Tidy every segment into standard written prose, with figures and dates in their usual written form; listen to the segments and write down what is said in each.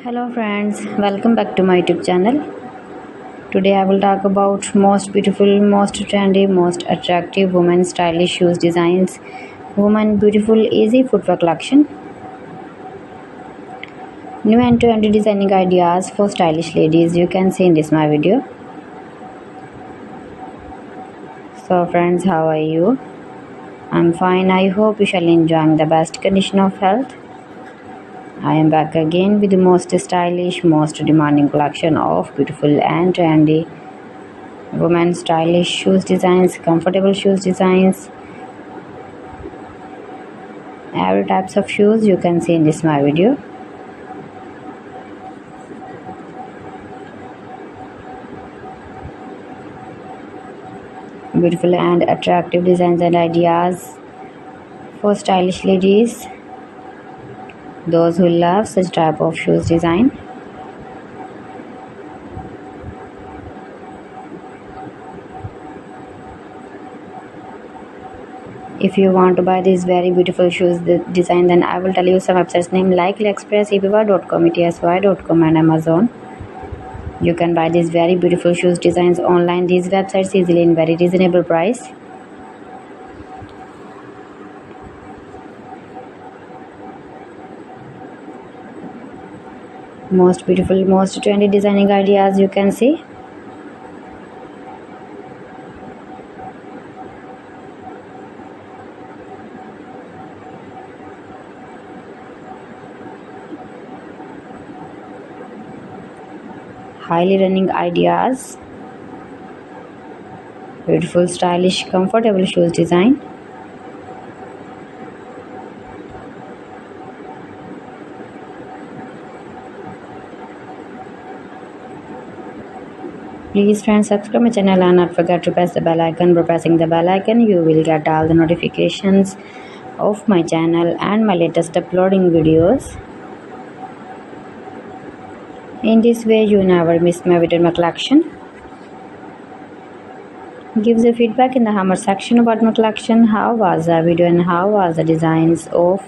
Hello friends, welcome back to my YouTube channel. Today I will talk about most beautiful, most trendy, most attractive women stylish shoes designs, women beautiful easy footwear collection, new and trendy designing ideas for stylish ladies you can see in this my video. So friends, how are you? I'm fine. I hope you shall enjoy the best condition of health. I am back again with the most stylish, most demanding collection of beautiful and trendy women stylish shoes designs, comfortable shoes designs, every types of shoes you can see in this my video. Beautiful and attractive designs and ideas for stylish ladies, those who love such type of shoes design. If you want to buy these very beautiful shoes design, then I will tell you some websites name like AliExpress, eBay.com, etsy.com and Amazon. You can buy these very beautiful shoes designs online, these websites easily in very reasonable price. Most beautiful, most trendy designing ideas you can see. Highly running ideas, beautiful stylish comfortable shoes design. Please friends, subscribe my channel and not forget to press the bell icon. By pressing the bell icon you will get all the notifications of my channel and my latest uploading videos. In this way you never miss my video in my collection. Give the feedback in the comment section about my collection. How was the video and how was the designs of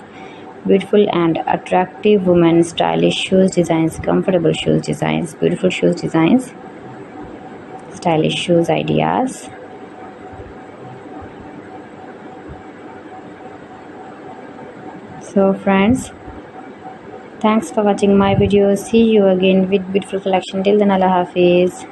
beautiful and attractive women stylish shoes designs, comfortable shoes designs, beautiful shoes designs, stylish shoes ideas. So friends, thanks for watching my video. See you again with beautiful collection. Till then, Allah Hafiz.